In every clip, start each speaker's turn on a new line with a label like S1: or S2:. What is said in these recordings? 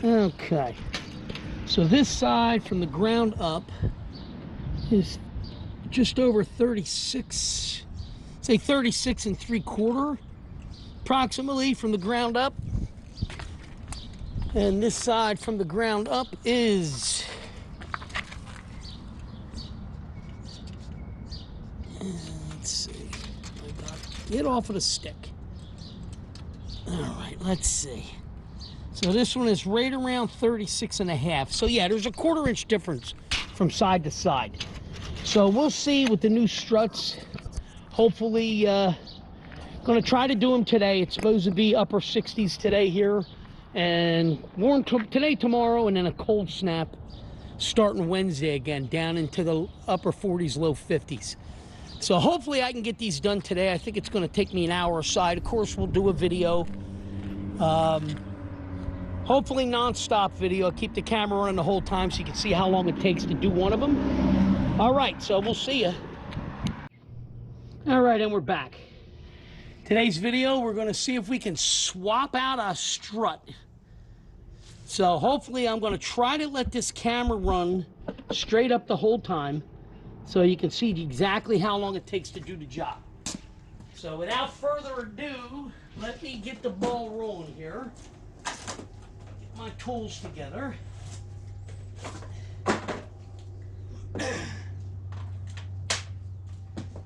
S1: Okay, so this side from the ground up is just over 36, say 36 3/4 approximately from the ground up. And this side from the ground up is, let's see, I got to get off of the stick. All right, let's see. So this one is right around 36 1/2. So yeah, there's a 1/4 inch difference from side to side. So we'll see with the new struts. Hopefully, gonna try to do them today. It's supposed to be upper 60s today here, and warm today, tomorrow, and then a cold snap starting Wednesday again, down into the upper 40s, low 50s. So hopefully I can get these done today. I think it's going to take me an hour aside. Of course, we'll do a video. Hopefully non-stop video. I'll keep the camera running the whole time so you can see how long it takes to do one of them. All right, so we'll see you. All right, and we're back. Today's video, we're going to see if we can swap out a strut. So hopefully I'm going to try to let this camera run straight up the whole time so you can see exactly how long it takes to do the job. So without further ado, let me get the ball rolling here. Get my tools together.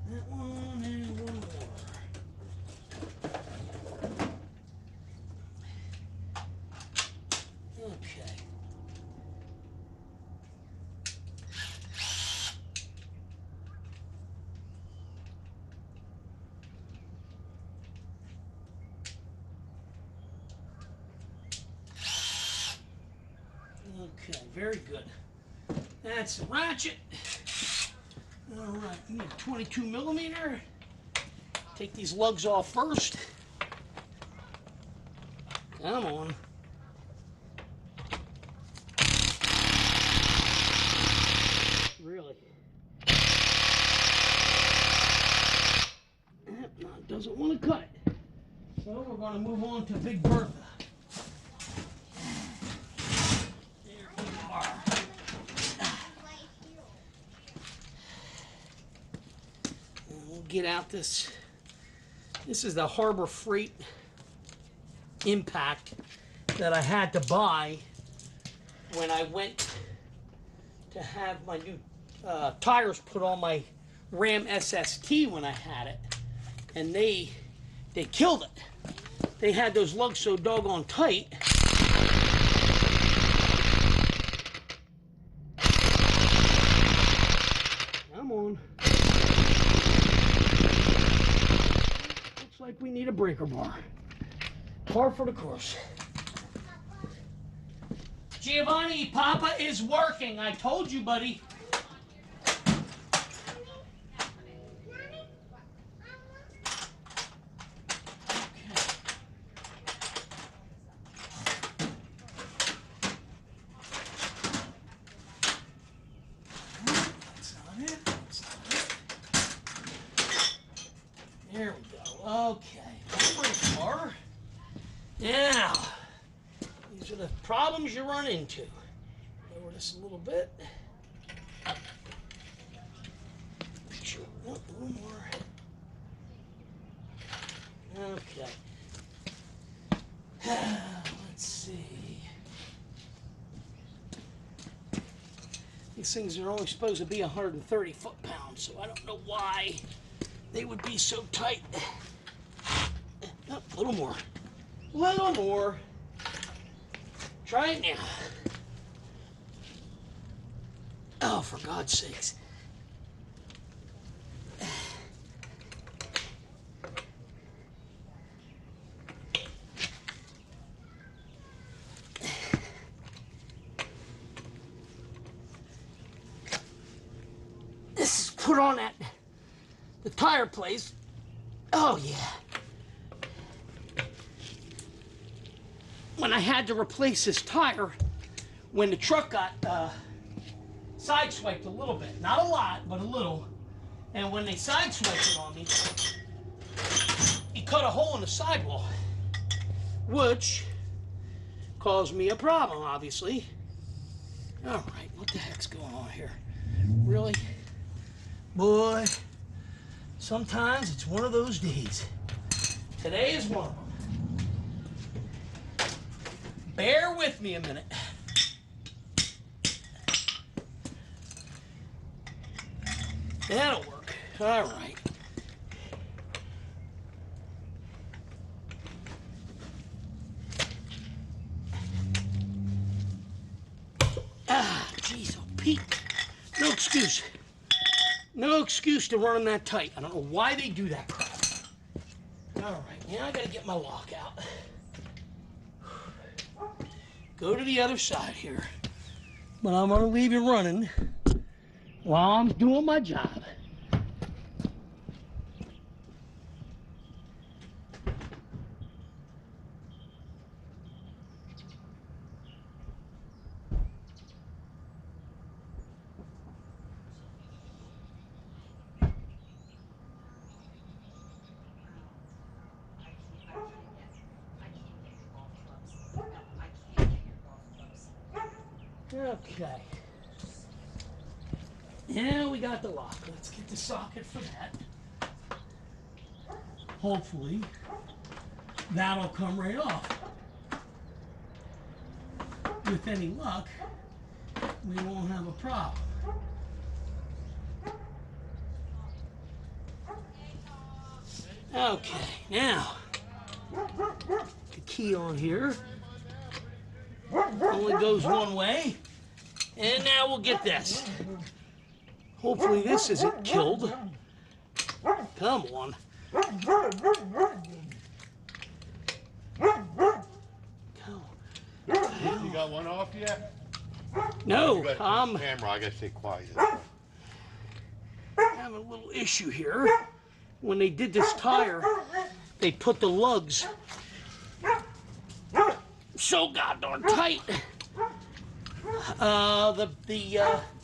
S1: That one and one more. Okay. Okay, very good. That's the ratchet. All right, you need a 22mm. Take these lugs off first. Come on. Really? No, it doesn't want to cut it. So we're going to move on to Big Bertha. There we are. And we'll get out this. This is the Harbor Freight impact that I had to buy when I went to have my new tires put on my Ram SST when I had it, and they killed it. They had those lugs so doggone tight. Come on. Looks like we need a breaker bar. Par for the course. Giovanni, Papa is working. I told you, buddy. There we go. Okay. Breaker bar. Now, these are the problems you run into. Lower this a little bit. Sure. Oh, a little more. Okay. Let's see. These things are only supposed to be 130 foot-pounds, so I don't know why they would be so tight. Oh, a little more. A little more. Try it now. Oh, for God's sakes. This is put on at the tire place. Oh, yeah. When I had to replace this tire, when the truck got sideswiped a little bit. Not a lot, but a little. And when they sideswiped it on me, he cut a hole in the sidewall, which cause me a problem, obviously. All right, what the heck's going on here? Really? Boy, sometimes it's one of those days. Today is one of them. Bear with me a minute. That'll work. All right. Ah, jeez, oh Pete. No excuse. No excuse to run them that tight. I don't know why they do that crap. All right, now I gotta get my lock out. Go to the other side here. But I'm gonna leave you running while I'm doing my job. Okay. Now we got the lock. Let's get the socket for that. Hopefully, that'll come right off. With any luck, we won't have a problem. Okay, now, the key on here only goes one way. And now we'll get this. Hopefully this isn't killed. Come on. Come on.
S2: You got one off yet?
S1: No,
S2: camera, I gotta stay quiet.
S1: I have a little issue here. When they did this tire, they put the lugs so goddamn tight. The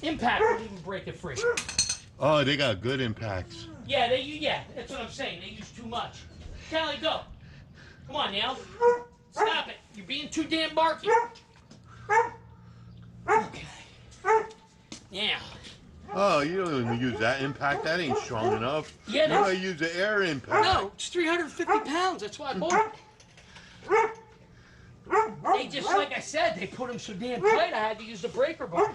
S1: impact would even break it free.
S2: Oh, they got good impacts.
S1: Yeah, that's what I'm saying. They use too much. Callie, go. Come on, now. Stop it. You're being too damn barky. Okay. Now.
S2: Oh, you don't even use that impact. That ain't strong enough.
S1: Yeah,
S2: you gotta use the air impact.
S1: No, it's 350 pounds. That's why I bought it. They just, like I said, they put them so damn tight, I had to use the breaker bar.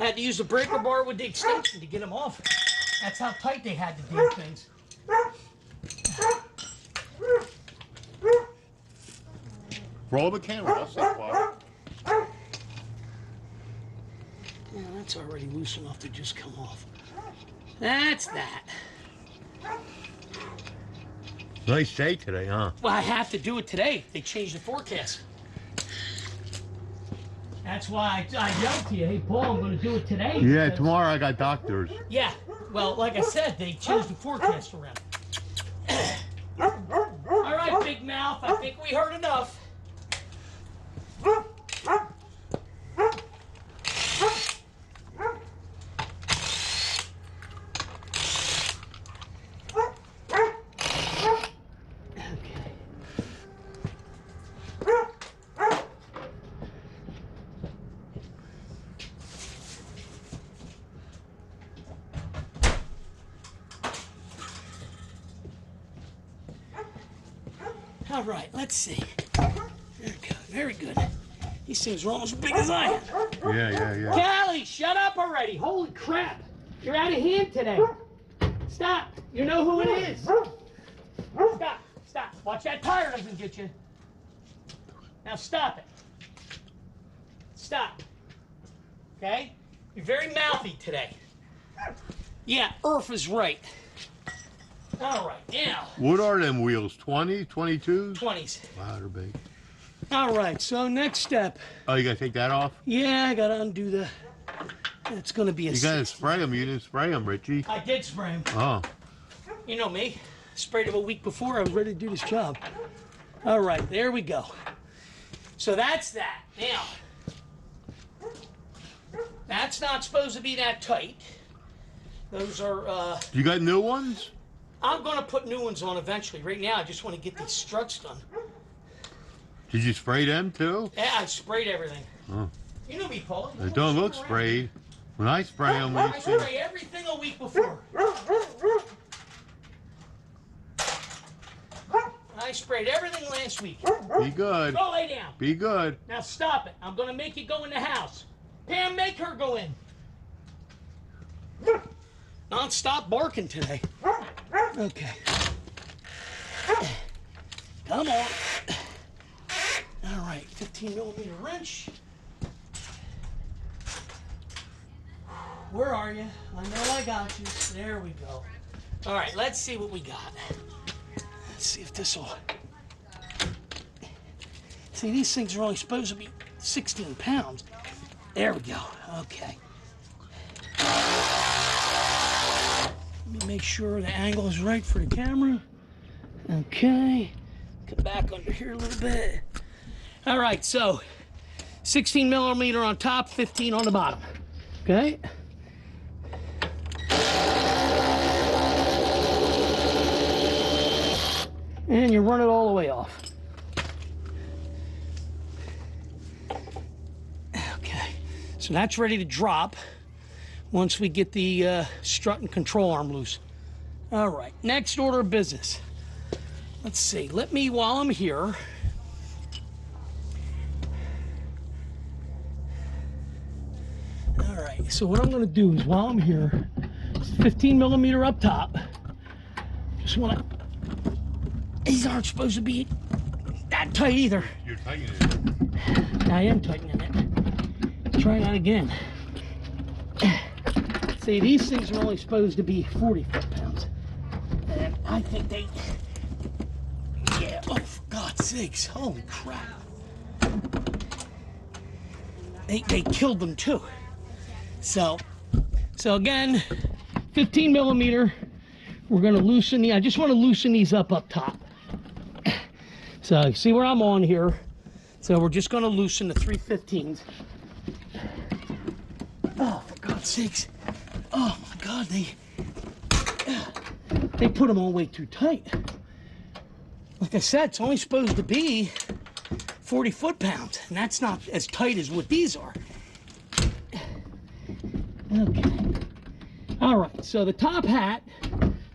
S1: I had to use the breaker bar with the extension to get them off. That's how tight they had the damn things.
S2: Roll the camera. I'll stay quiet.
S1: Yeah, that's already loose enough to just come off. That's that.
S2: Nice day today, huh?
S1: Well, I have to do it today. They changed the forecast. That's why I yelled to you, hey, Paul, I'm going to do it today.
S2: Yeah, tomorrow I got doctors.
S1: Yeah, well, like I said, they changed the forecast around. All right, big mouth, I think we heard enough. All right, let's see. Very good, very good. These things are almost as big as I am.
S2: Yeah.
S1: Callie, shut up already. Holy crap. You're out of hand today. Stop. You know who it is. Stop. Watch that tire doesn't get you. Now stop it. Stop. Okay? You're very mouthy today. Yeah, Earth is right. All right, now.
S2: What are them wheels? 20, 22s?
S1: 20s.
S2: Wow, they're big.
S1: All right, so next step.
S2: Oh, you gotta take that off?
S1: Yeah, I gotta undo the... It's gonna be a...
S2: You gotta spray them. You didn't spray them, Richie.
S1: I did spray them.
S2: Oh.
S1: You know me. Sprayed them a week before I was ready to do this job. All right, there we go. So that's that. Now, that's not supposed to be that tight. Those are,
S2: You got new ones?
S1: I'm gonna put new ones on eventually. Right now, I just want to get these struts done.
S2: Did you spray them too?
S1: Yeah, I sprayed everything.
S2: Oh.
S1: You know me, Paul.
S2: They don't look sprayed. When I spray them,
S1: I spray everything a week before. I sprayed everything last week.
S2: Be good.
S1: Go lay down.
S2: Be good.
S1: Now stop it. I'm going to make you go in the house. Pam, make her go in. Non-stop barking today. Okay. Come on. All right, 15mm wrench. Where are you? I know I got you. There we go. All right, let's see what we got. Let's see if this will... See, these things are only supposed to be 16 pounds. There we go. Okay. Let me make sure the angle is right for the camera. Okay. Come back under here a little bit. All right, so 16mm on top, 15 on the bottom. Okay. And you run it all the way off. Okay, so that's ready to drop once we get the strut and control arm loose. All right, next order of business. Let's see, let me, while I'm here, all right, so what I'm gonna do is while I'm here, 15mm up top, just wanna, these aren't supposed to be that tight either.
S2: You're tightening it.
S1: I am tightening it. Try that again. See, these things are only supposed to be 40 foot-pounds. And I think they... Yeah, oh, for God's sakes. Holy crap. They killed them, too. So again, 15mm. We're going to loosen the... I just want to loosen these up top. So, you see where I'm on here. So we're just going to loosen the 315s. Oh, for God's sakes. Oh, my God. They put them all way too tight. Like I said, it's only supposed to be 40 foot-pounds. And that's not as tight as what these are. Okay. All right. So the top hat,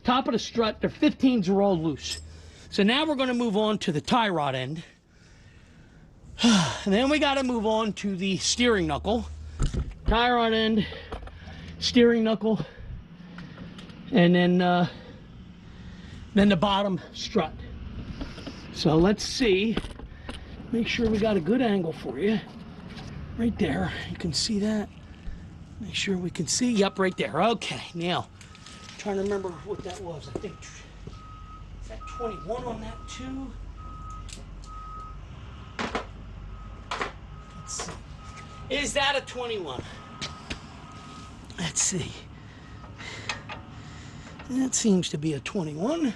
S1: top of the strut, their 15s are all loose. So now we're going to move on to the tie rod end. And then we got to move on to the steering knuckle. Tie rod end, steering knuckle, and then the bottom strut. So let's see. Make sure we got a good angle for you. Right there. You can see that. Make sure we can see. Yep, right there. Okay, now, I'm trying to remember what that was. I think... 21 on that too. Let's see. Is that a 21? Let's see. That seems to be a 21.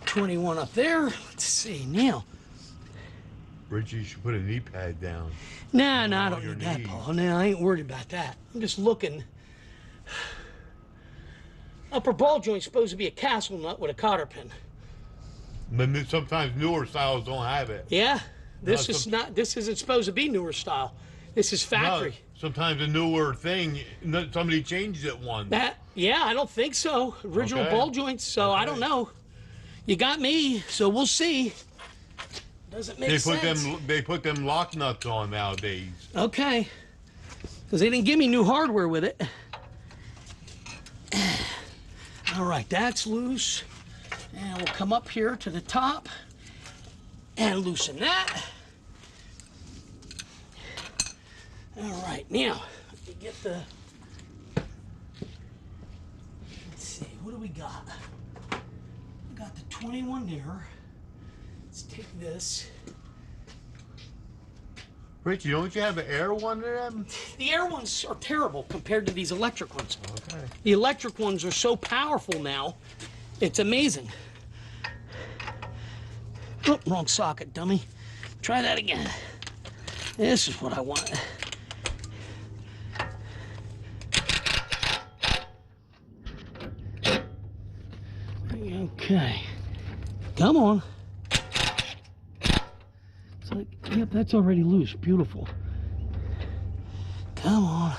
S1: 21 up there. Let's see now.
S2: Richie, you should put a knee pad down.
S1: Nah, I don't need that, Paul. Nah, I ain't worried about that. I'm just looking. Upper ball joint's supposed to be a castle nut with a cotter pin.
S2: But sometimes newer styles don't have it.
S1: Yeah, this isn't supposed to be newer style. This is factory.
S2: No, sometimes a newer thing, somebody changes it once.
S1: Yeah, I don't think so. Original ball joints, so I don't know. You got me, so we'll see. Doesn't make sense.
S2: They put them lock nuts on nowadays.
S1: Okay, because they didn't give me new hardware with it. All right, that's loose. And we'll come up here to the top and loosen that. All right, now, let me get the... Let's see, what do we got? We got the 21 there. Let's take this.
S2: Richie, don't you have an air one of them?
S1: The air ones are terrible compared to these electric ones.
S2: Okay.
S1: The electric ones are so powerful now, it's amazing. Oh, wrong socket, dummy. Try that again. This is what I want. Okay. Come on. Yep, that's already loose. Beautiful. Come on.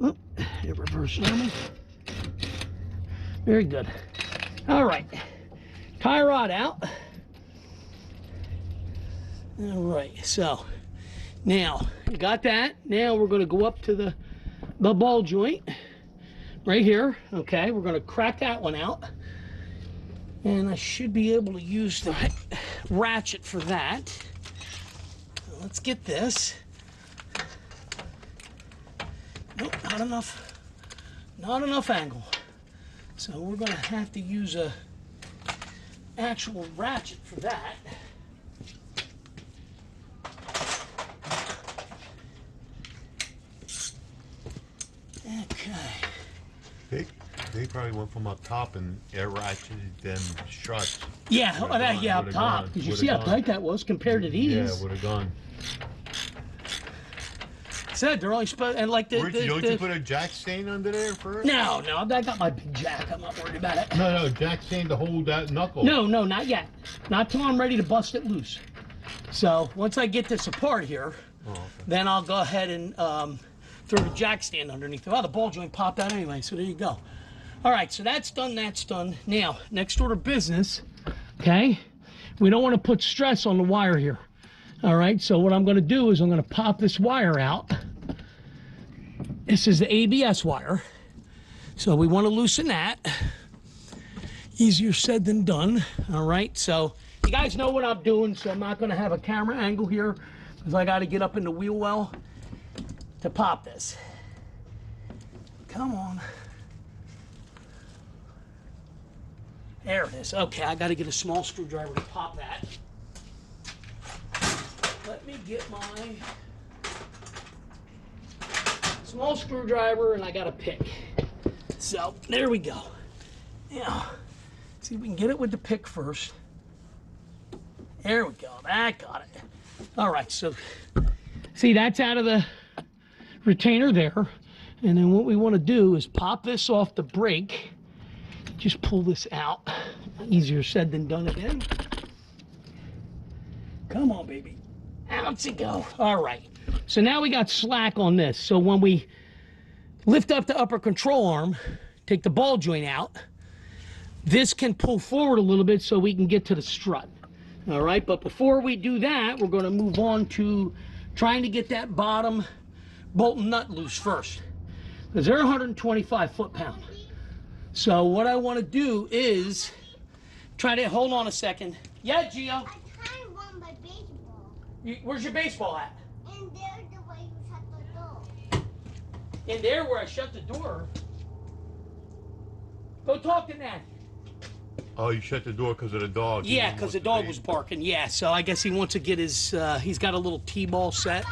S1: Oh, it reversed on me. Very good. All right. Tie rod out. All right, so now you got that. Now we're going to go up to the ball joint right here. Okay, we're going to crack that one out. And I should be able to use the ratchet for that. Let's get this. Nope, not enough. Not enough angle. So we're going to have to use a actual ratchet for that. Okay.
S2: They probably went from up top and air ratcheted them struts.
S1: Yeah, yeah, up top. Because you see how tight that was compared to these.
S2: Yeah, would have gone.
S1: Said they're only supposed, and like
S2: don't you put a jack stain under there first?
S1: No, I got my big jack. I'm not worried about it.
S2: No, jack stain to hold that knuckle.
S1: No, not yet. Not till I'm ready to bust it loose. So once I get this apart here, then I'll go ahead and throw the jack stand underneath. Oh, the ball joint popped out anyway, so there you go. All right, so that's done, that's done. Now, next order of business, okay? We don't want to put stress on the wire here. All right, so what I'm going to do is I'm going to pop this wire out. This is the ABS wire. So we want to loosen that. Easier said than done. All right, so you guys know what I'm doing, so I'm not going to have a camera angle here because I got to get up in the wheel well to pop this. Come on. There it is. Okay, I got to get a small screwdriver to pop that. Let me get my small screwdriver and I got a pick. So there we go. Now, see if we can get it with the pick first. There we go. That got it. All right, so see, that's out of the retainer there. And then what we want to do is pop this off the brake. Just pull this out. Easier said than done again. Come on, baby. Out to go. All right. So now we got slack on this. So when we lift up the upper control arm, take the ball joint out, this can pull forward a little bit so we can get to the strut. All right. But before we do that, we're going to move on to trying to get that bottom bolt and nut loose first. Because they're 125 foot-pound. So what I want to do is try to, hold on a second. Yeah, Gio?
S3: I kind of want my baseball.
S1: Where's your baseball at?
S3: In there, the way you shut the door.
S1: In there where I shut the door? Go talk to Nat.
S2: Oh, you shut the door because of the dog.
S1: Yeah, because the dog was barking. Yeah, so I guess he wants to get his, he's got a little T-ball set.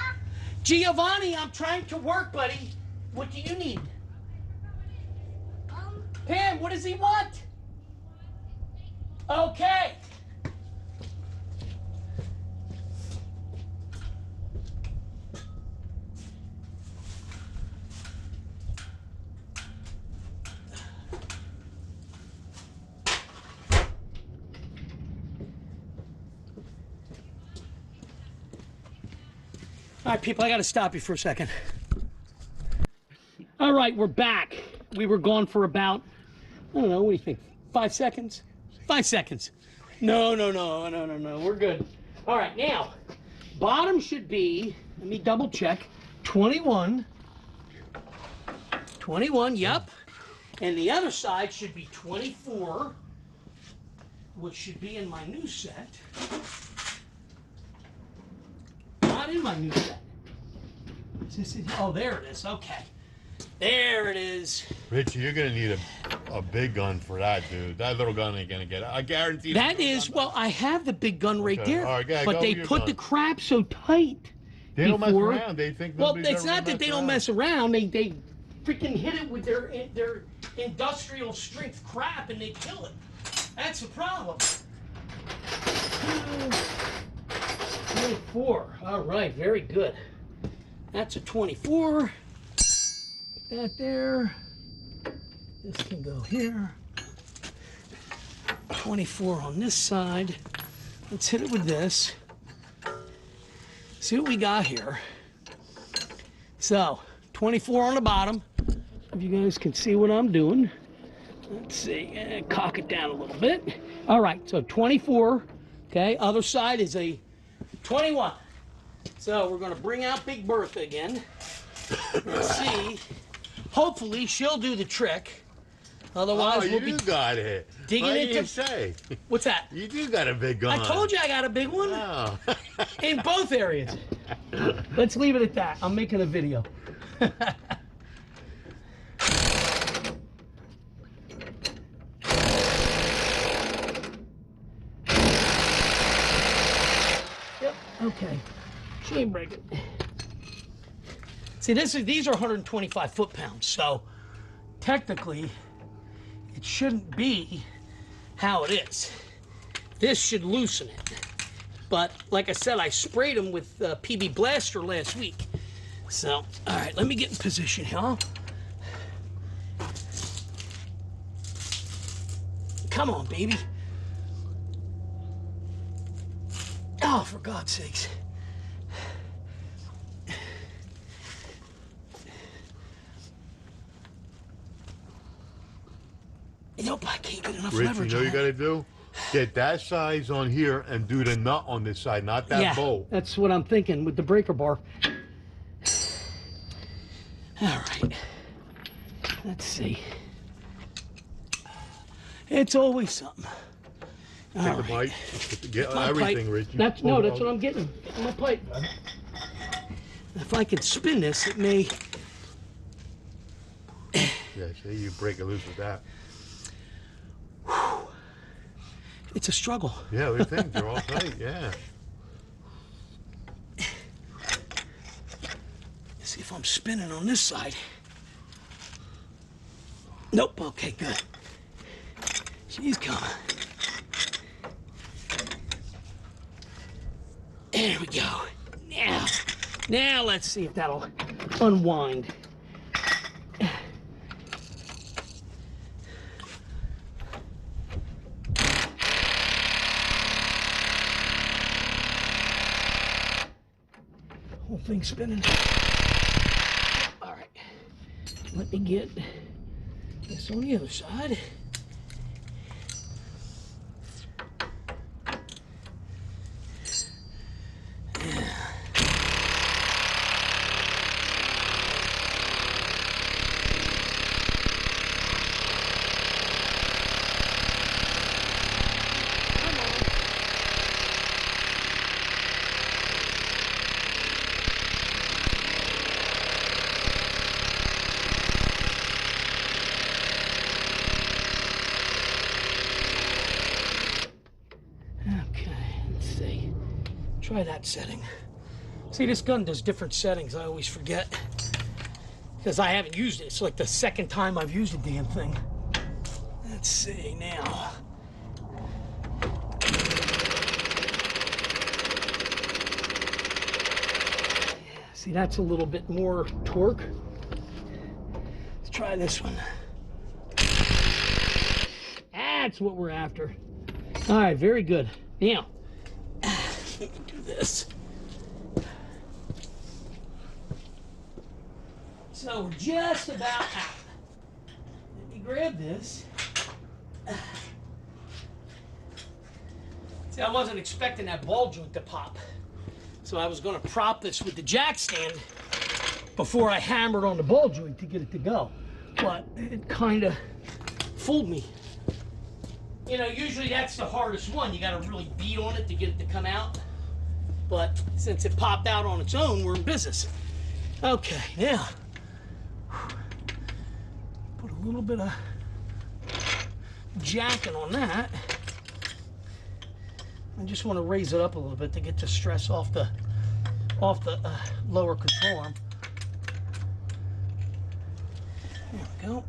S1: Giovanni, I'm trying to work, buddy. What do you need? Pam, what does he want? Okay. All right, people, I got to stop you for a second. All right, we're back. We were gone for about, I don't know, what do you think? 5 seconds? 5 seconds. No. We're good. All right, now, bottom should be, let me double check, 21. 21, yep. And the other side should be 24, which should be in my new set. Not in my new set. Is this in, oh, there it is. Okay. There it is.
S2: Richie, you're going to need a big gun for that, dude. That little gun ain't going to get it. I guarantee
S1: that is, well, I have the big gun right there.
S2: All right,
S1: but they put the crap so tight.
S2: They don't mess around. They think
S1: well, it's not that they don't mess around. They freaking hit it with their industrial strength crap and they kill it. That's the problem. 24. All right, very good. That's a 24. That there. This can go here. 24 on this side. Let's hit it with this. See what we got here. So, 24 on the bottom. If you guys can see what I'm doing. Let's see, cock it down a little bit. All right, so 24, okay, other side is a 21. So we're gonna bring out Big Bertha again and see. Hopefully she'll do the trick. Otherwise, we'll be
S2: got it.
S1: digging
S2: What
S1: into.
S2: did you say?
S1: What's that?
S2: You do got a big gun.
S1: I told you I got a big one
S2: Oh.
S1: in both areas. Let's leave it at that. I'm making a video. Yep. Okay. Chain break it. See, these are 125 foot-pounds, so technically it shouldn't be how it is. This should loosen it. But like I said, I sprayed them with PB Blaster last week. So, all right, let me get in position here. Come on, baby. Oh, for God's sakes. Nope, I can't get enough
S2: Rich,
S1: leverage.
S2: you know
S1: on
S2: you
S1: that.
S2: got to do? Get that size on here and do the nut on this side, not that bolt.
S1: That's what I'm thinking with the breaker bar. All right. Let's see. It's always something. All
S2: Take the
S1: right.
S2: pipe. Get
S1: My
S2: everything,
S1: pipe.
S2: Rich.
S1: That's what I'm getting. Getting my pipe. If I can spin this, it may.
S2: Yeah, see, you break it loose with that.
S1: It's a struggle.
S2: Yeah, what do you think? They're all tight, yeah.
S1: Let's see if I'm spinning on this side. Nope. Okay, good. She's coming. There we go. Now let's see if that'll unwind. Whole thing spinning. All right. Let me get this on the other side. Try that setting. See, this gun does different settings. I always forget because I haven't used it. It's like the second time I've used the damn thing. Let's see now. Yeah, see, that's a little bit more torque. Let's try this one. That's what we're after. All right, very good. Now, let me do this. So we're just about out. Let me grab this. See, I wasn't expecting that ball joint to pop. So I was going to prop this with the jack stand before I hammered on the ball joint to get it to go. But it kind of fooled me. You know, usually that's the hardest one. You got to really beat on it to get it to come out. But since it popped out on its own, we're in business. Okay, now, put a little bit of jacking on that. I just want to raise it up a little bit to get the stress off the lower control arm. There we go.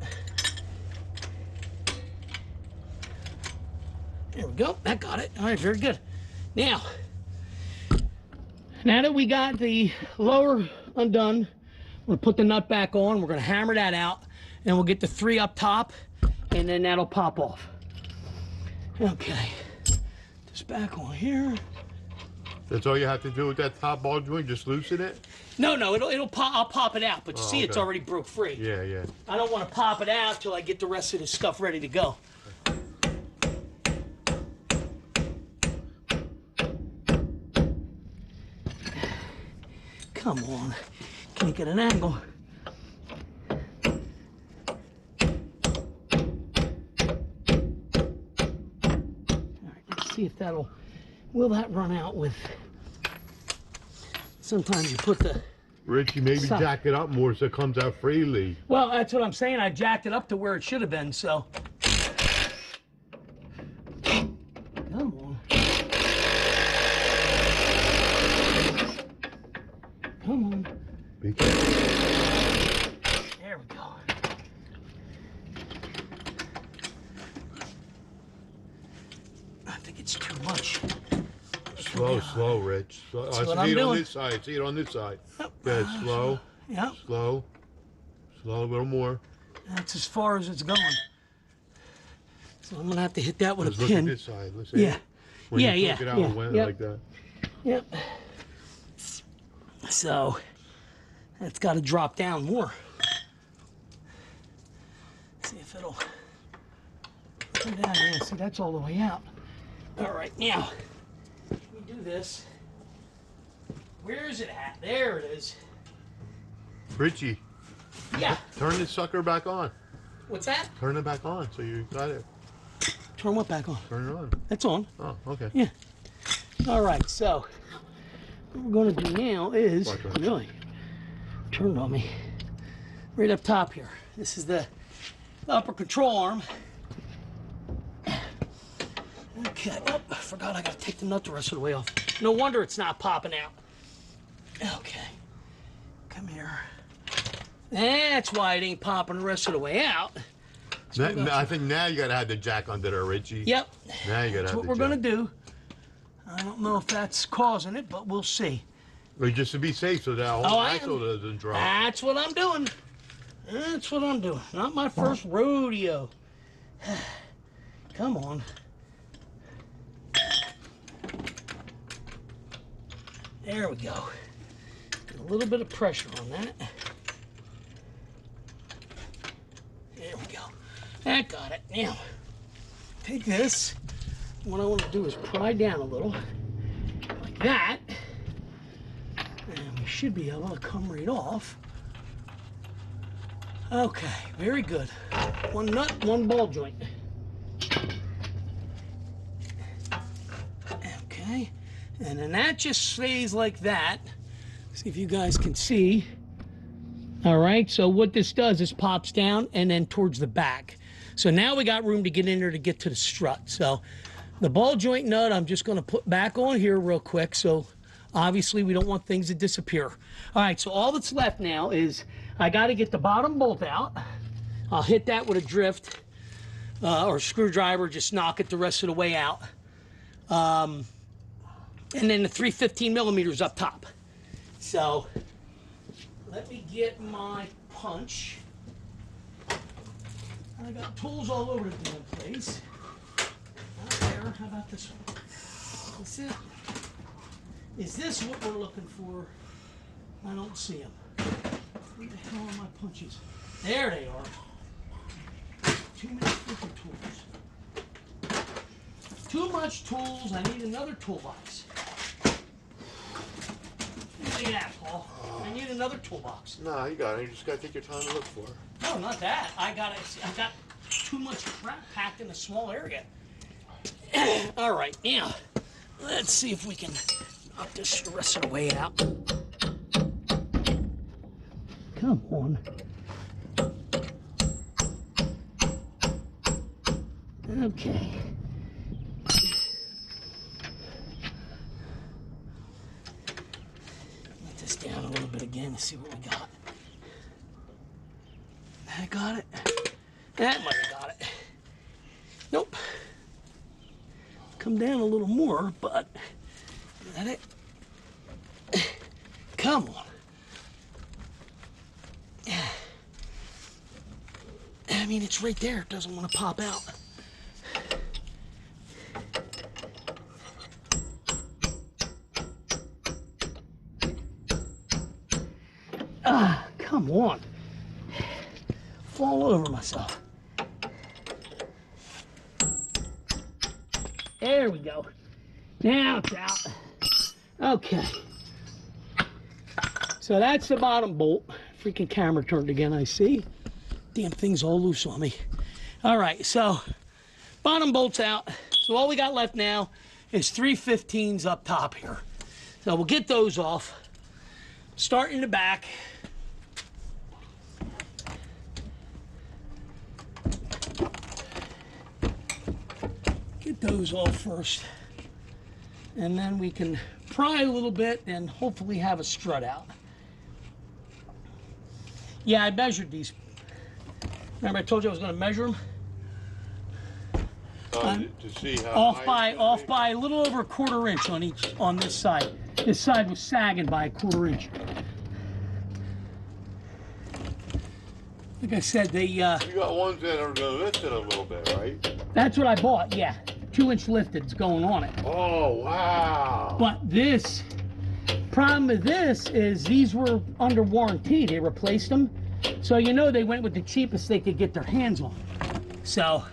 S1: There we go. That got it. All right, very good. Now that we got the lower undone, we'll put the nut back on. We're going to hammer that out, and we'll get the 3 up top, and then that'll pop off. Okay. This back on here.
S2: That's all you have to do with that top ball joint, just loosen it?
S1: No, it'll pop. I'll pop it out, but you
S2: Oh,
S1: see, it's
S2: okay.
S1: already broke free.
S2: Yeah, yeah.
S1: I don't want to pop it out till I get the rest of this stuff ready to go. Come on, can't get an angle. See if will that run out with, sometimes you put the,
S2: Richie, maybe jack it up more so it comes out freely.
S1: well, that's what I'm saying, I jacked it up to where it should have been, so. Come on. Come on.
S2: Be careful.
S1: There we go. I think it's too much.
S2: Slow, Rich. Slow.
S1: That's
S2: I
S1: what
S2: see
S1: I'm
S2: it on
S1: doing.
S2: this side. See it on this side.
S1: Yep.
S2: Good. Slow.
S1: Yep.
S2: Slow. Slow. A little more.
S1: That's as far as it's going. So I'm gonna have to hit that with
S2: Let's
S1: a
S2: look
S1: pin.
S2: at this side. Let's see.
S1: Yeah.
S2: When
S1: Yeah,
S2: you
S1: yeah,
S2: took it out
S1: yeah,
S2: and went
S1: yep.
S2: like that.
S1: Yep. So that's got to drop down more. See if it'll come down. Yeah, see, that's all the way out. All right, now let me do this. Where is it at? There it is.
S2: Richie,
S1: Yeah.
S2: turn this sucker back on.
S1: What's that?
S2: Turn it back on so you got it.
S1: Turn what back on?
S2: Turn it on.
S1: That's on.
S2: Oh, okay.
S1: Yeah. All right, so what we're going to do now is,
S2: Watch, watch.
S1: really, turned on me, right up top here. This is the upper control arm. Okay, oh, I forgot I got to take the nut the rest of the way off. No wonder it's not popping out. Okay, come here. That's why it ain't popping the rest of the way out.
S2: I think now you gotta have the jack under there, Richie.
S1: Yep.
S2: Now you gotta
S1: That's
S2: have
S1: what
S2: the
S1: we're
S2: jack.
S1: going to do. I don't know if that's causing it, but we'll see.
S2: Or just to be safe so that whole
S1: I
S2: axle
S1: am.
S2: doesn't drop.
S1: That's what I'm doing. That's what I'm doing. Not my first rodeo. Come on. There we go. Get a little bit of pressure on that. There we go. That got it. Now, take this. What I want to do is pry down a little, like that. And we should be able to come right off. Okay, very good. One nut, one ball joint. Okay, and then that just stays like that. See if you guys can see. All right, so what this does is pops down and then towards the back. So now we got room to get in there to get to the strut. So the ball joint nut I'm just gonna put back on here real quick. So obviously we don't want things to disappear. All right, so all that's left now is I gotta get the bottom bolt out. I'll hit that with a drift or screwdriver, just knock it the rest of the way out. And then the 315 millimeters up top. So let me get my punch. I got tools all over the damn place. Not there. How about this one? Is it? Is this what we're looking for? I don't see them. Where the hell are my punches? There they are. Too many freaking tools. Too much tools. I need another toolbox. Look at that, Paul. I need another toolbox.
S2: No, you got it. You just gotta take your time to look for it.
S1: No, not that. I got too much crap packed in a small area. All right, now let's see if we can knock this the rest of the way out. Come on. Okay. Let this down a little bit again to see what we got. That got it. That might have got it. Nope. Come down a little more, but is that it? Come on. I mean, it's right there. It doesn't want to pop out. come on. Fall over myself. There we go. Now it's out. Okay. So that's the bottom bolt. Freaking camera turned again, I see. Damn thing's all loose on me. All right, so bottom bolt's out. So all we got left now is 315s up top here. So we'll get those off. Start in the back. Get those off first. And then we can pry a little bit and hopefully have a strut out. Yeah, I measured these. Remember I told you I was going to measure them?
S2: To see how
S1: Off
S2: high
S1: by a little over a 1/4 inch on this side. This side was sagging by a 1/4 inch. Like I said, they
S2: You got ones that are going to lift it a little bit, right?
S1: that's what I bought, yeah. 2-inch lifted's going on it.
S2: Oh, wow.
S1: But this problem with this is these were under warranty. They replaced them. So you know they went with the cheapest they could get their hands on. So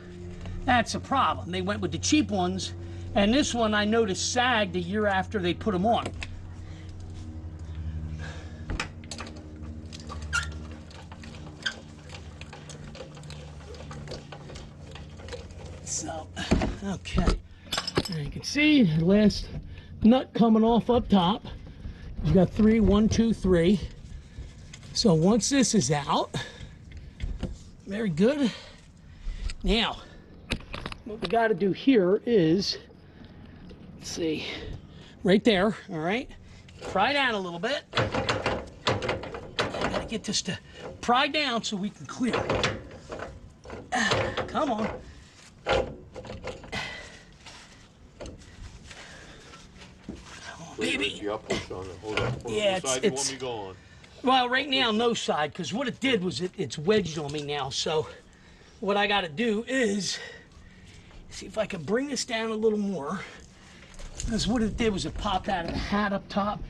S1: that's a problem. They went with the cheap ones, and this one I noticed sagged a year after they put them on. So, okay. And you can see the last nut coming off up top. You got 3, 1, 2, 3. So once this is out, very good. Now, what we got to do here is, let's see, right there, all right? Pry down a little bit. Got to get this to pry down so we can clear. Come on. Baby.
S2: Yeah, push on it. Hold on.
S1: Yeah,
S2: Which side you want me to go on?
S1: Well, right now, no side, because what it did was it's wedged on me now. So what I got to do is see if I can bring this down a little more. Because what it did was it popped out of the hat up top.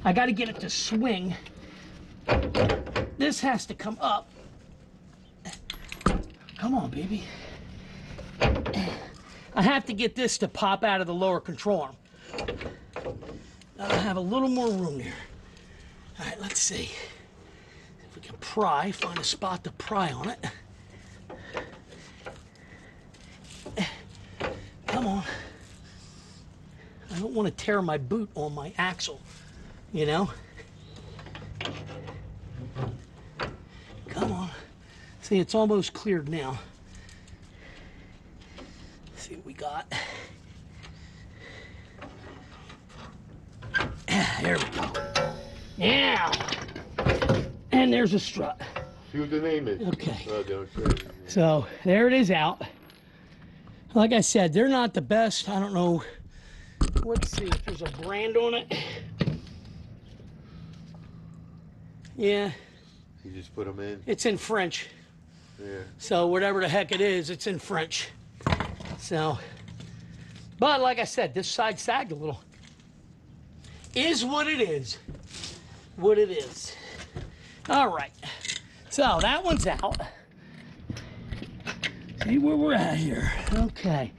S1: I got to get it to swing. This has to come up. Come on, baby. I have to get this to pop out of the lower control arm. I have a little more room there. All right, let's see if we can pry, find a spot to pry on it. Come on. I don't want to tear my boot on my axle, you know? Come on. See, it's almost cleared now. Let's see what we got. There we go. Yeah. And there's a strut.
S2: See what the name is.
S1: Okay. So there it is out. Like I said, they're not the best. I don't know. Let's see if there's a brand on it. Yeah.
S2: You just put them in?
S1: It's in French.
S2: Yeah.
S1: So whatever the heck it is, it's in French. So, but like I said, this side sagged a little. Is what it is. What it is. All right. So that one's out. See where we're at here. Okay.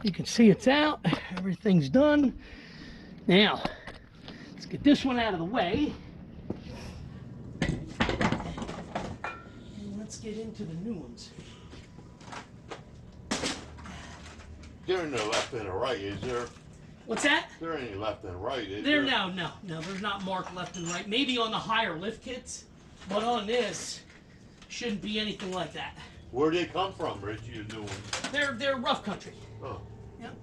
S1: You can see it's out. Everything's done. Now, let's get this one out of the way. And let's get into the new ones.
S2: There ain't no left and a right, is there?
S1: What's that?
S2: There ain't any left and right, is
S1: There,
S2: there?
S1: no, there's not marked left and right. Maybe on the higher lift kits, but on this, shouldn't be anything like that.
S2: Where'd they come from, Richie, the new ones?
S1: They're rough country.
S2: Oh.
S1: Yep.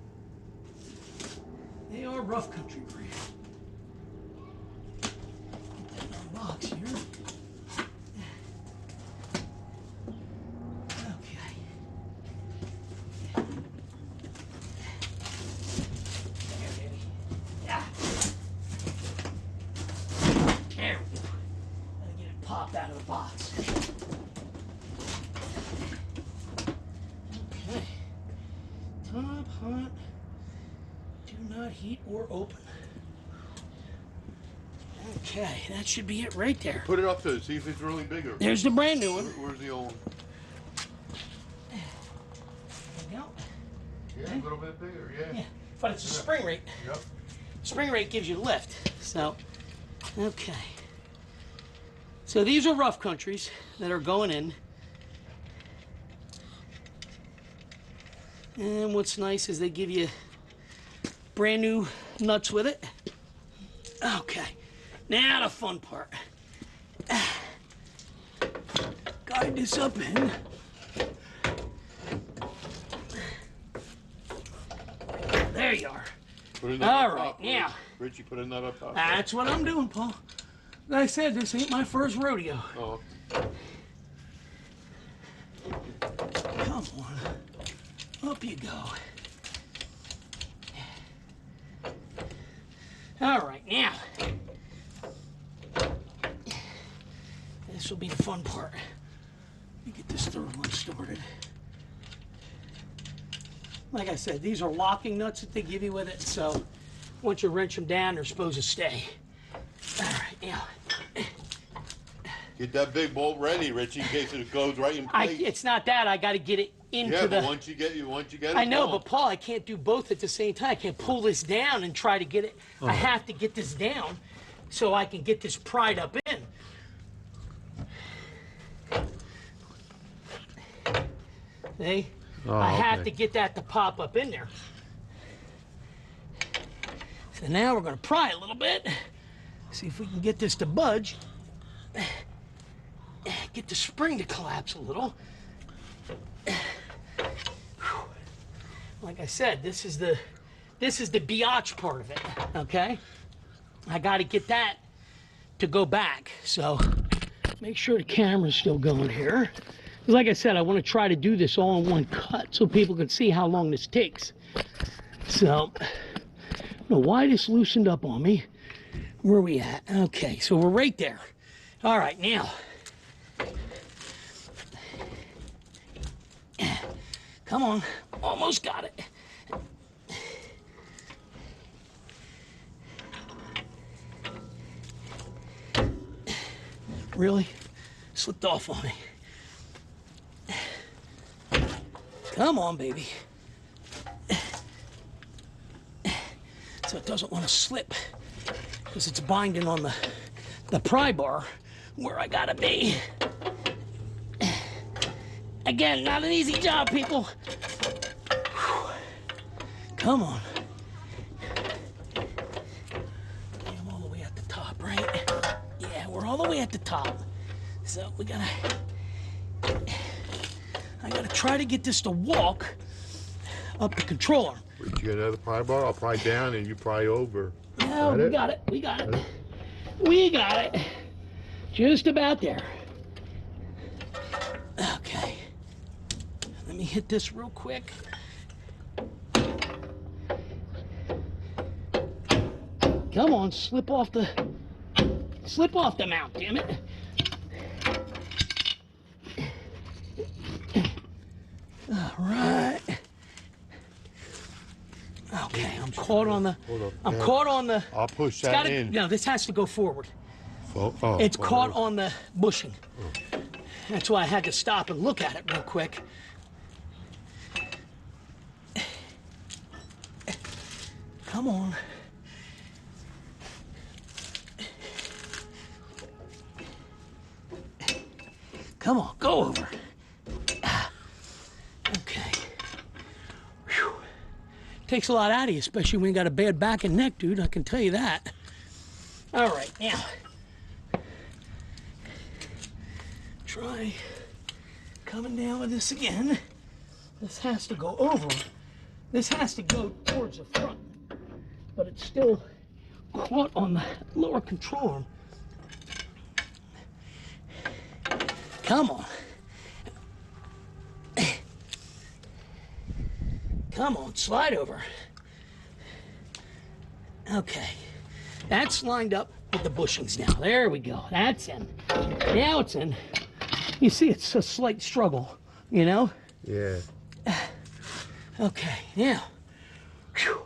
S1: They are rough country brand. Get that in the box here. Okay. Yeah. There we go. Gotta get it popped out of the box. Okay. Top hot. Do not heat or open. Okay. Okay, that should be it right there.
S2: Put it up to see if it's really bigger.
S1: There's the brand new one.
S2: Where's the old one?
S1: There we go.
S2: Yeah, a little bit bigger, yeah.
S1: Yeah, but it's a spring rate.
S2: Yep.
S1: Spring rate gives you lift. So, okay. So these are rough countries that are going in. And what's nice is they give you brand new nuts with it. Okay, now the fun part. Guide this up in. There you are.
S2: Put a nut
S1: All
S2: up
S1: right,
S2: top,
S1: now.
S2: Richie, put a nut up top.
S1: That's what I'm doing, Paul. Like I said, this ain't my first rodeo.
S2: Oh.
S1: Come on. Up you go. All right, now. This will be the fun part. Let me get this third one started. Like I said, these are locking nuts that they give you with it, so once you wrench them down, they're supposed to stay. All right, now.
S2: Get that big bolt ready, Richie, in case it goes right in place.
S1: It's not that. I got to get it into
S2: yeah,
S1: the...
S2: but once you get it
S1: I know,
S2: going.
S1: but Paul, I can't do both at the same time. I can't pull this down and try to get it.
S2: Oh.
S1: I have to get this down so I can get this pried up in. See?
S2: Oh,
S1: I have
S2: okay.
S1: to get that to pop up in there. So now we're going to pry a little bit. See if we can get this to budge. Get the spring to collapse a little. Like I said, this is the biatch part of it, okay? I got to get that to go back. So make sure the camera's still going here. Like I said, I want to try to do this all in one cut so people can see how long this takes. So, I don't know why this loosened up on me. Where are we at? Okay, so we're right there. All right, now. Come on, almost got it. Really? Slipped off on me. Come on, baby. So it doesn't want to slip because it's binding on the pry bar where I gotta be. Again, not an easy job, people. Whew. Come on. I'm all the way at the top, right? Yeah, we're all the way at the top. So we gotta... I gotta try to get this to walk up the controller.
S2: You get another pry bar? I'll pry down and you pry over.
S1: No, we got it. We got it. We got it. Just about there. Okay. Let me hit this real quick. Come on, slip off the mount, damn it. All right. Okay, I'm caught on the. I'm caught on the.
S2: I'll push that in.
S1: No, this has to go forward.
S2: Oh,
S1: It's caught on the bushing. That's why I had to stop and look at it real quick. Come on. Come on, go over. Okay. Whew. Takes a lot out of you, especially when you got a bad back and neck, dude. I can tell you that. All right, now. Try coming down with this again. This has to go over. This has to go towards the front, but it's still caught on the lower control arm. Come on. Come on, slide over. Okay. That's lined up with the bushings now. There we go. That's in. Now it's in. You see, it's a slight struggle, you know?
S2: Yeah.
S1: Okay, now. Whew.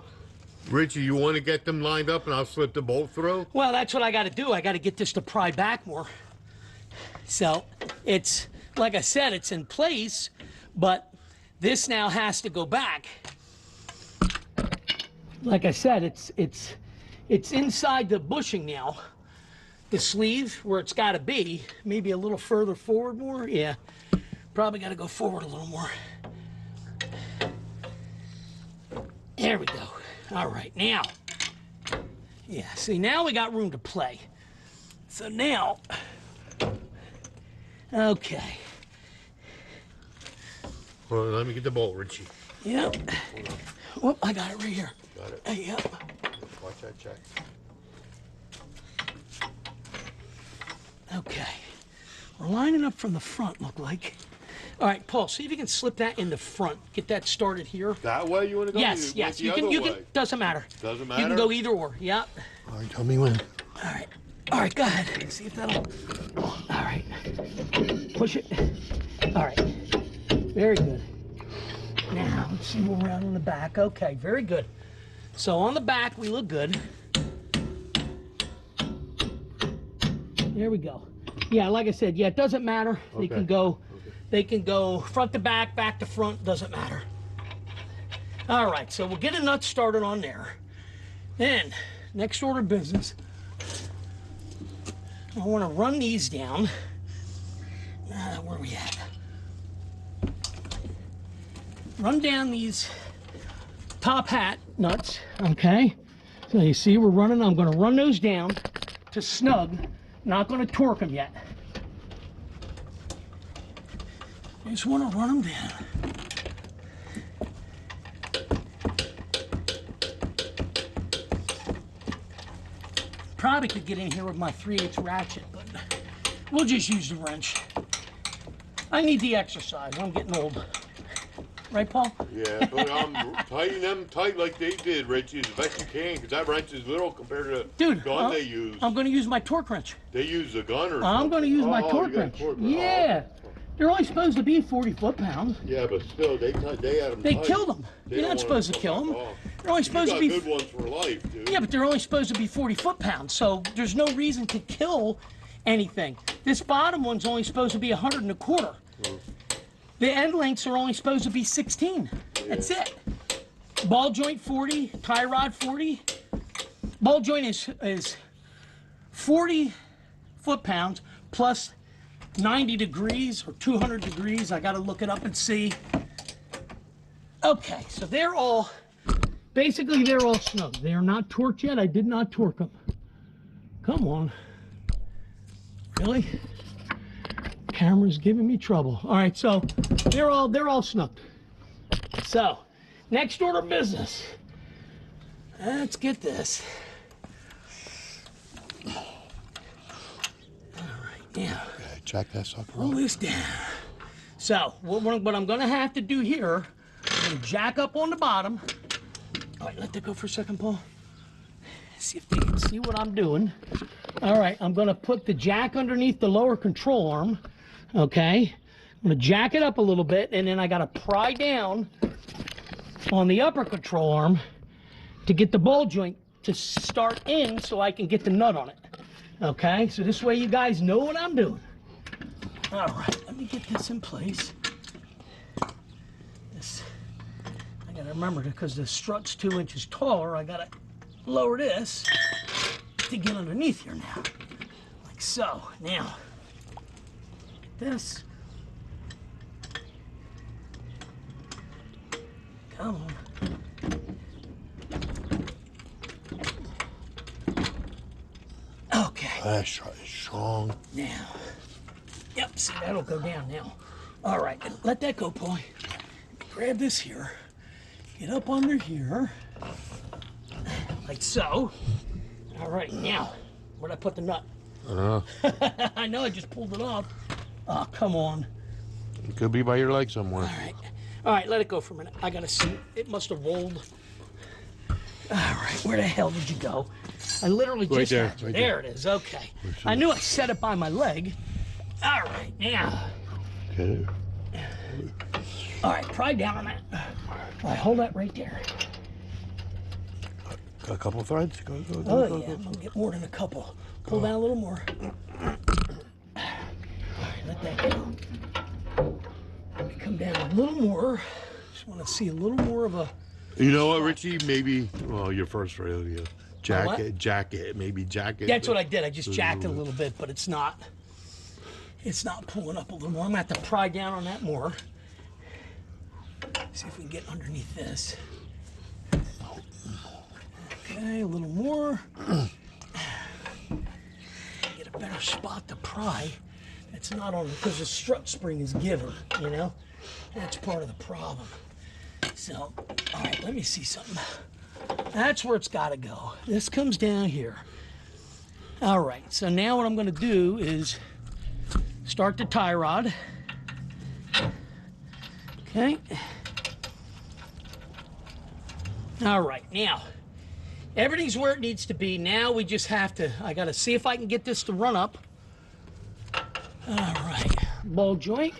S2: Richie, you want to get them lined up and I'll slip the bolt through?
S1: Well, that's what I got to do. I got to get this to pry back more. So it's, like I said, it's in place, but this now has to go back. Like I said, it's inside the bushing now. The sleeve where it's got to be, maybe a little further forward more. Yeah, probably got to go forward a little more. There we go. All right, now, yeah, see, now we got room to play. So now, okay.
S2: Well, let me get the bolt, Richie.
S1: Yep. Whoop, I got it right here.
S2: Got it.
S1: Yep.
S2: Watch that check.
S1: Okay. We're lining up from the front, look like. All right, Paul, see if you can slip that in the front. Get that started here.
S2: That way you want to go?
S1: Yes, yes. You can, doesn't matter.
S2: Doesn't matter?
S1: You can go either or, yep.
S2: All right, tell me when.
S1: All right, go ahead. See if that'll, all right. Push it. All right, very good. Now, let's see what we're on the back. Okay, very good. So on the back, we look good. There we go. Yeah, like I said, yeah, it doesn't matter.
S2: Okay.
S1: They can go front to back, back to front, doesn't matter. All right, so we'll get a nut started on there. Then, next order of business, I want to run these down. Where are we at? Run down these top hat nuts, okay? So you see we're running, I'm going to run those down to snug. Not going to torque them yet. I just want to run them down. Probably could get in here with my 3/8 ratchet, but we'll just use the wrench. I need the exercise. I'm getting old. Right, Paul?
S2: Yeah, but I'm tightening them tight like they did, Richie, as best you can, because that wrench is little compared to the gun they use.
S1: I'm going to use my torque wrench.
S2: They use a gun or
S1: I'm going to use my torque
S2: you got a
S1: wrench.
S2: torque-
S1: Yeah. They're only supposed to be 40 foot-pounds.
S2: Yeah, but still, they had them
S1: They
S2: tight.
S1: killed them. You're not supposed to kill them. They're only supposed to be...
S2: good ones for life, dude.
S1: Yeah, but they're only supposed to be 40 foot-pounds, so there's no reason to kill anything. This bottom one's only supposed to be 100 1/4. The end lengths are only supposed to be 16. That's it. Ball joint 40, tie rod 40. Ball joint is 40 foot-pounds plus 90 degrees or 200 degrees. I got to look it up and see. Okay, so they're all, basically they're all snug. They are not torqued yet. I did not torque them. Come on. Really? Camera's giving me trouble. All right, so they're all snugged. So, next order of business. Let's get this. All right, now.
S2: Okay, check that sucker.
S1: Roll this down. So, what I'm gonna have to do here, I'm gonna jack up on the bottom. All right, let that go for a second, Paul. See if they can see what I'm doing. All right, I'm gonna put the jack underneath the lower control arm. Okay, I'm gonna jack it up a little bit, and then I gotta pry down on the upper control arm to get the ball joint to start in so I can get the nut on it. Okay, so this way you guys know what I'm doing. All right, let me get this in place. This, I gotta remember, because the strut's 2 inches taller, I gotta lower this to get underneath here now. Like so. Now, this. Come on. Okay.
S2: That's strong.
S1: Now. Yep, see, that'll go down now. All right, let that go, Paul. Grab this here. Get up under here. Like so. All right, now, where'd I put the nut?
S2: I don't know.
S1: I know, I just pulled it off. Oh, come on.
S2: It could be by your leg somewhere.
S1: All right. All right, let it go for a minute. I gotta see. It must have rolled. All right, where the hell did you go? I literally just
S2: Right there,
S1: had you.
S2: right
S1: There it is, okay. I knew I set it by my leg. All right, now.
S2: Okay.
S1: All right, pry down on that. All right, hold that right there.
S2: A couple threads. Go,
S1: Oh, yeah, I'm gonna get more than a couple. Pull down a little more. All right, let that go. Let me come down a little more. Just want to see a little more of a...
S2: You know what, Richie? Maybe, well, your first rodeo.
S1: What?
S2: Jacket, maybe jacket.
S1: That's what I did. I just jacked it a little bit, but it's not pulling up a little more. I'm gonna have to pry down on that more. See if we can get underneath this. Okay, a little more. Get a better spot to pry. It's not on, because the strut spring is given, you know? That's part of the problem. So, all right, let me see something. That's where it's gotta go. This comes down here. All right, so now what I'm gonna do is start the tie rod. Okay. All right, now, everything's where it needs to be. Now we just have to, I gotta see if I can get this to run up. All right, ball joint.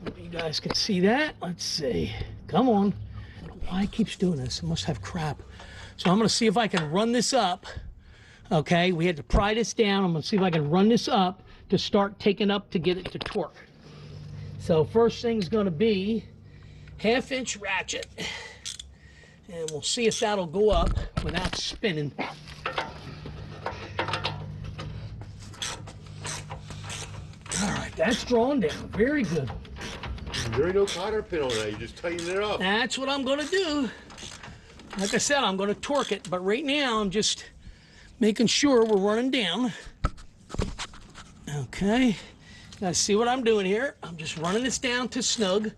S1: Hope you guys can see that. Let's see, come on. I don't know why it keeps doing this, it must have crap. So I'm gonna see if I can run this up. Okay, we had to pry this down. I'm gonna see if I can run this up to start taking up to get it to torque. So first thing's gonna be 1/2-inch ratchet. And we'll see if that'll go up without spinning. All right, that's drawn down. Very good.
S2: There ain't no cotter pin on that. You just tighten it up.
S1: That's what I'm gonna do. Like I said, I'm gonna torque it, but right now I'm just making sure we're running down. Okay, gotta see what I'm doing here. I'm just running this down to snug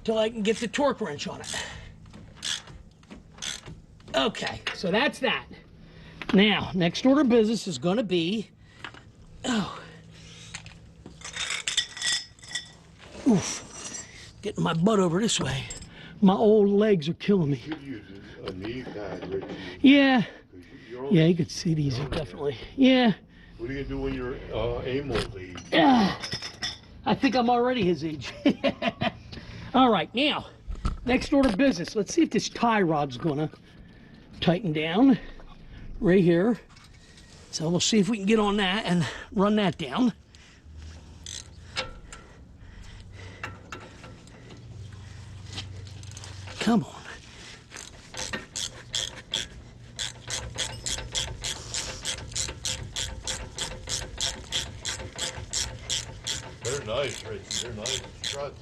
S1: till I can get the torque wrench on it. Okay, so that's that. Now, next order of business is gonna be, getting my butt over this way. My old legs are killing me.
S2: You could use a knee pad, Richie.
S1: Yeah. Yeah, you could see these definitely. Yeah.
S2: What are you gonna do when you're Amol's age?
S1: I think I'm already his age. All right, now, next order of business. Let's see if this tie rod's gonna tighten down right here. So we'll see if we can get on that and run that down. Come on.
S2: They're nice, Richie. They're nice struts.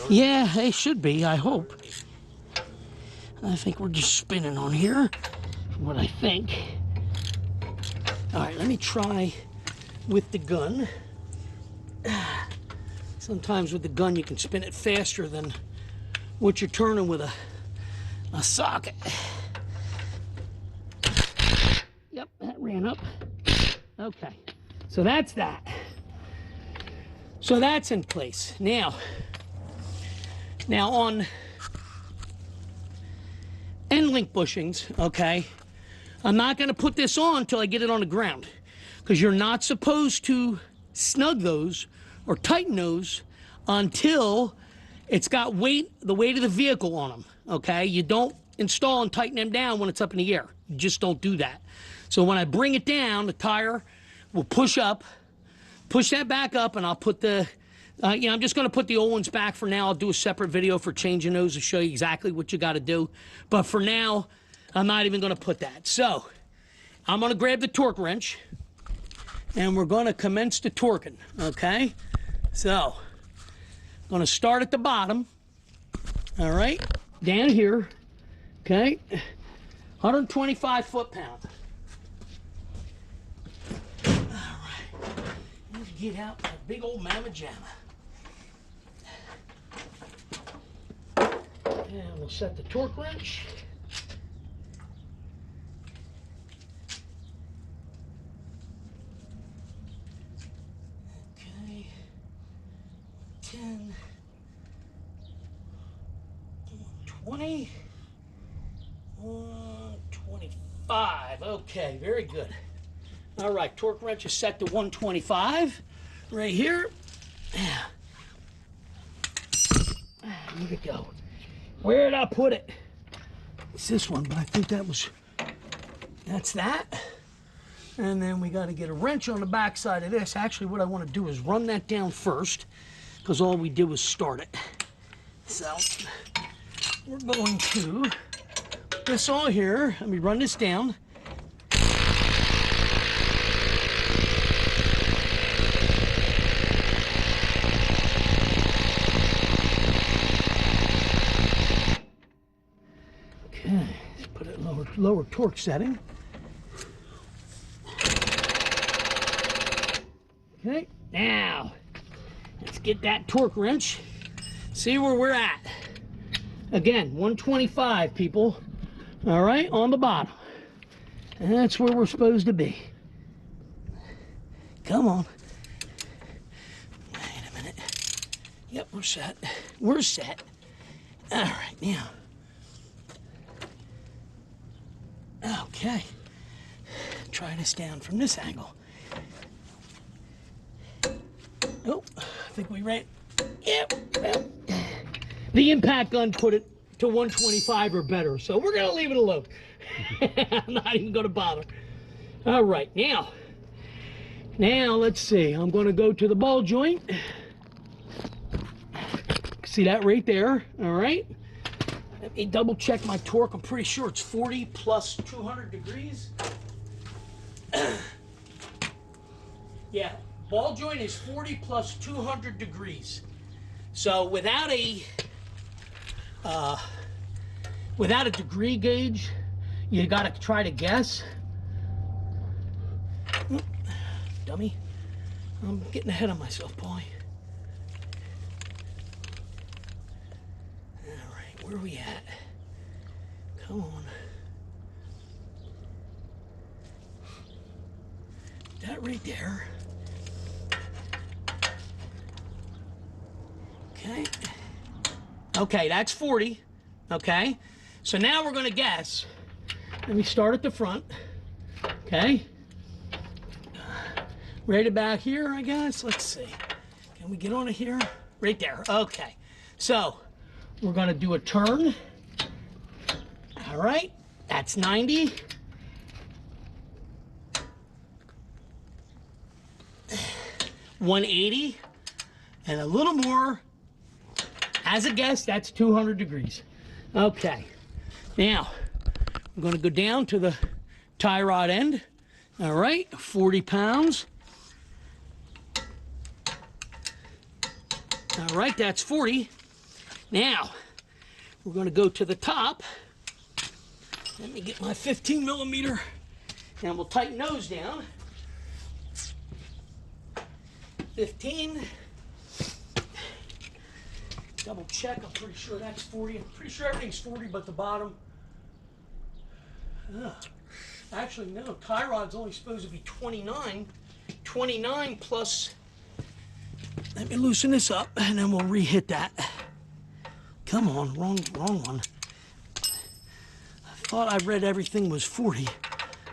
S1: Yeah, they should be, I hope. I think we're just spinning on here, what I think. All right, let me try with the gun. Sometimes with the gun you can spin it faster than what you're turning with a socket. Yep, that ran up. Okay, so that's that. So that's in place. Now on end link bushings, okay, I'm not gonna put this on until I get it on the ground, because you're not supposed to snug those or tighten those until it's got the weight of the vehicle on them, okay? You don't install and tighten them down when it's up in the air. You just don't do that. So when I bring it down, the tire will push that back up, and I'll put the, I'm just gonna put the old ones back for now. I'll do a separate video for changing those to show you exactly what you gotta do. But for now, I'm not even gonna put that. So, I'm gonna grab the torque wrench, and we're gonna commence the torquing, okay? So, I'm gonna start at the bottom, all right? Down here, okay? 125 foot-pound. All right, let's get out my big old mamma jamma. And we'll set the torque wrench. Okay, 10, 120, 125. Okay, very good. All right, torque wrench is set to 125 right here. Look it go. Where did I put it? It's this one, but I think that's that. And then we got to get a wrench on the back side of this. Actually, what I want to do is run that down first, because all we did was start it. So we're going to put this all here. Let me run this down. Okay, let's put it in lower torque setting. Okay, now let's get that torque wrench. See where we're at. Again, 125, people. All right, on the bottom. And that's where we're supposed to be. Come on. Wait a minute. Yep, we're set. We're set. All right, now. Okay. Try this down from this angle. Oh, I think we ran. Yep. Well, the impact gun put it to 125 or better, so we're gonna leave it alone. I'm not even gonna bother. All right, now let's see. I'm gonna go to the ball joint. See that right there? All right. Let me double check my torque. I'm pretty sure it's 40 plus 200 degrees. Yeah. Ball joint is 40 plus 200 degrees. So without a degree gauge, you gotta try to guess. Dummy. I'm getting ahead of myself, boy. All right, where are we at? Come on. That right there. Okay. Okay, that's 40. Okay. So now we're going to guess. Let me start at the front. Okay. Right about here, I guess. Let's see. Can we get on it here? Right there. Okay. So we're going to do a turn. All right. That's 90. $180 and a little more. As a guess, that's 200 degrees. Okay, now I'm going to go down to the tie rod end. All right, 40 pounds. All right, that's 40. Now we're going to go to the top. Let me get my 15 millimeter, and we'll tighten those down. 15. Double check, I'm pretty sure that's 40. I'm pretty sure everything's 40 but the bottom. Actually, no, tie rod's only supposed to be 29. 29 plus, let me loosen this up and then we'll re-hit that. Come on, wrong one. I thought I read everything was 40.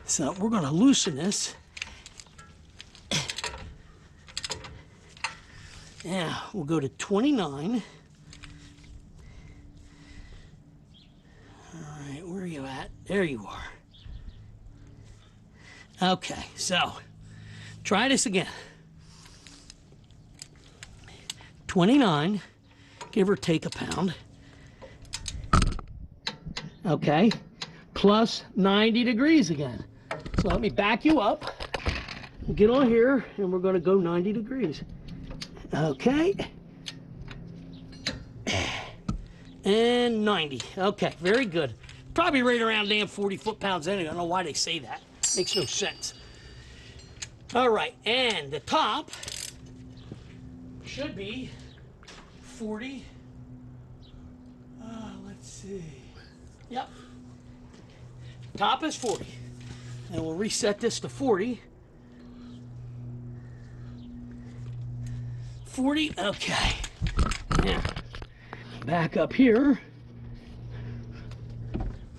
S1: So we're gonna loosen this. Now, we'll go to 29. Where are you at? There you are. Okay, so try this again. 29, give or take a pound. Okay, plus 90 degrees again. So let me back you up. We'll get on here and we're going to go 90 degrees. Okay. And 90. Okay, very good. Probably right around damn 40 foot-pounds anyway. I don't know why they say that. Makes no sense. All right, and the top should be 40. Let's see. Yep. Top is 40. And we'll reset this to 40. 40, okay. Now, back up here.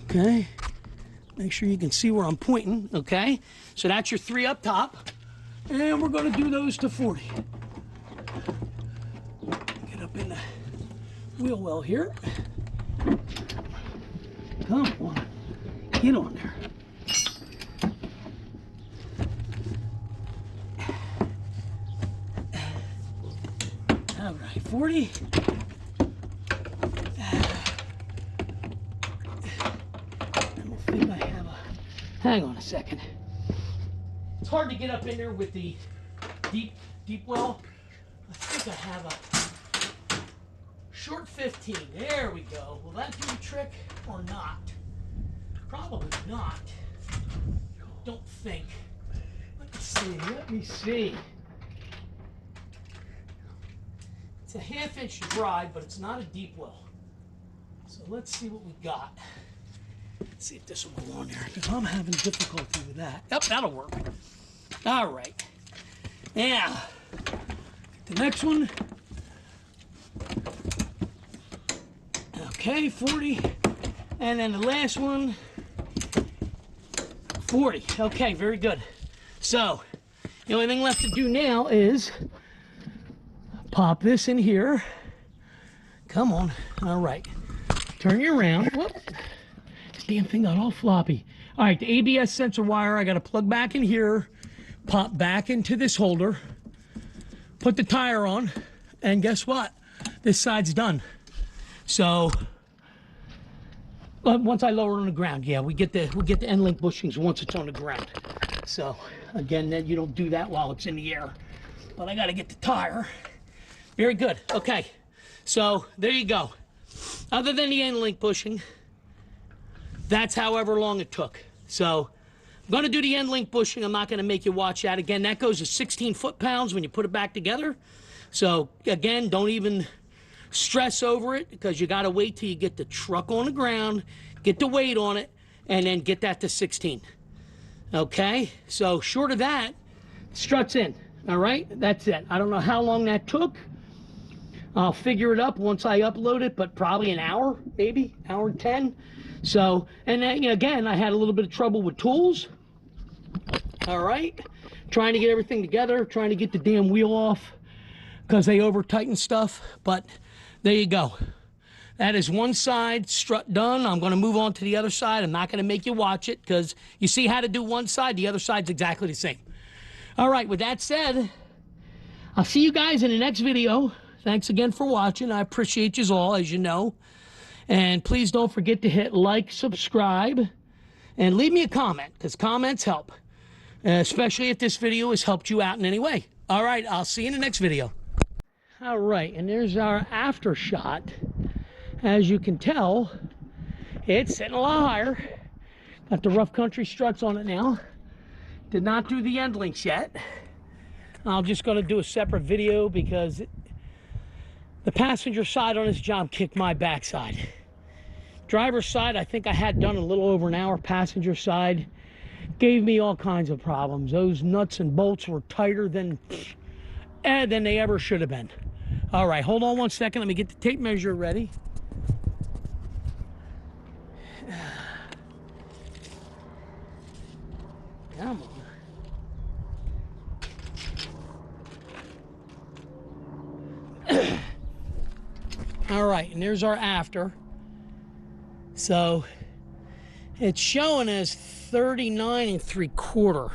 S1: Okay. Make sure you can see where I'm pointing, okay? So that's your 3 up top. And we're gonna do those to 40. Get up in the wheel well here. Come on. Get on there. All right, 40. I don't think I have a... Hang on a second. It's hard to get up in there with the deep well. I think I have a short 15. There we go. Will that do the trick or not? Probably not. Don't think. Let me see. It's a ½ dry, but it's not a deep well. So let's see what we got. Let's see if this will go on there, because I'm having difficulty with that. Yep, that'll work. All right. Now, the next one. Okay, 40. And then the last one, 40. Okay, very good. So, the only thing left to do now is pop this in here. Come on. All right. Turn you around. Whoop. This damn thing got all floppy. All right, the ABS sensor wire, I got to plug back in here, pop back into this holder, put the tire on, and guess what? This side's done. So, once I lower it on the ground, yeah, we get the end link bushings once it's on the ground. So, again, then you don't do that while it's in the air. But I got to get the tire. Very good. Okay. So, there you go. Other than the end link bushing, that's however long it took. So, I'm going to do the end link bushing. I'm not going to make you watch that. Again, that goes to 16 foot-pounds when you put it back together. So, again, don't even stress over it, because you got to wait till you get the truck on the ground, get the weight on it, and then get that to 16. Okay? So, short of that, struts in. All right? That's it. I don't know how long that took. I'll figure it up once I upload it, but probably an hour, maybe, hour and 10. So, and then, again, I had a little bit of trouble with tools. All right? Trying to get everything together, trying to get the damn wheel off, because they over-tighten stuff. But there you go. That is one side strut done. I'm going to move on to the other side. I'm not going to make you watch it, because you see how to do one side. The other side's exactly the same. All right, with that said, I'll see you guys in the next video. Thanks again for watching. I appreciate you all, as you know. And please don't forget to hit like, subscribe, and leave me a comment, because comments help, especially if this video has helped you out in any way. All right, I'll see you in the next video. All right, and there's our after shot. As you can tell, it's sitting a lot higher. Got the Rough Country struts on it now. Did not do the end links yet. I'm just going to do a separate video, because the passenger side on this job kicked my backside. Driver's side, I think I had done a little over an hour. Passenger side gave me all kinds of problems. Those nuts and bolts were tighter than they ever should have been. All right, hold on one second. Let me get the tape measure ready. Come on. All right, and there's our after. So it's showing as 39 3/4.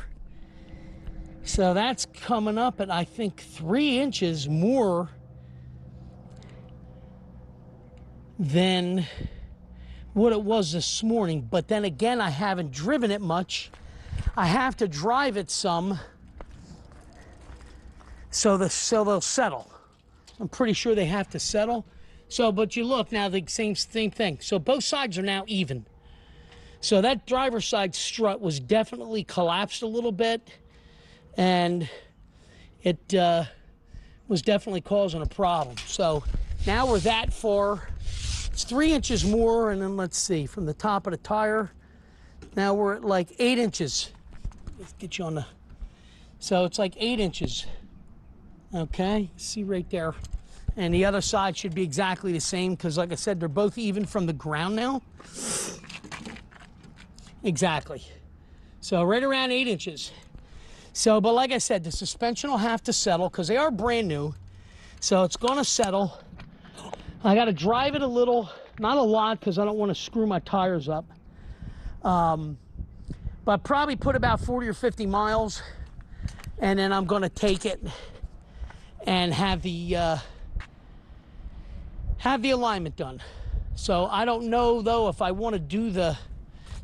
S1: So that's coming up at, I think, 3 inches more than what it was this morning. But then again, I haven't driven it much. I have to drive it some, so they'll settle. I'm pretty sure they have to settle. So, but you look now, the same thing. So both sides are now even. So that driver's side strut was definitely collapsed a little bit, and it was definitely causing a problem. So now we're that far. It's 3 inches more, and then let's see, from the top of the tire, now we're at like 8 inches. Let's get you on the, so it's like 8 inches. Okay, see right there. And the other side should be exactly the same, because like I said, they're both even from the ground now. Exactly. So right around 8 inches. So, but like I said, the suspension will have to settle, because they are brand new. So it's going to settle. I got to drive it a little Not a lot, because I don't want to screw my tires up. But probably put about 40 or 50 miles, and then I'm going to take it and have the alignment done. So I don't know, though, if I want to do the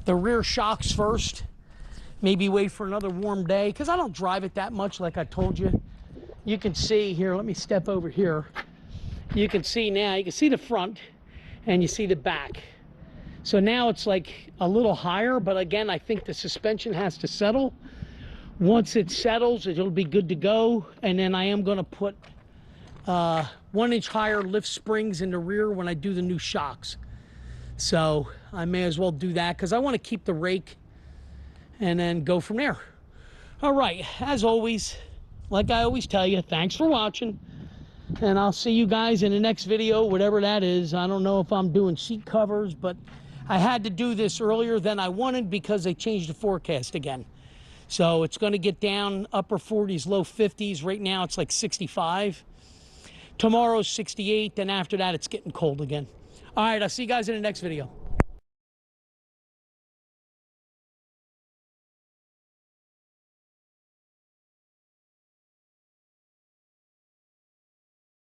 S1: rear shocks first. Maybe wait for another warm day, because I don't drive it that much, like I told you. You can see here, let me step over here. You can see now, you can see the front, and you see the back. So now it's like a little higher, but again, I think the suspension has to settle. Once it settles, it'll be good to go. And then I am going to put 1 inch higher lift springs in the rear when I do the new shocks. So I may as well do that, because I want to keep the rake and then go from there. All right, as always, like I always tell you, thanks for watching. And I'll see you guys in the next video, whatever that is. I don't know if I'm doing seat covers, but I had to do this earlier than I wanted because they changed the forecast again. So it's going to get down upper 40s, low 50s. Right now it's like 65. Tomorrow's 68. Then after that it's getting cold again. All right, I'll see you guys in the next video.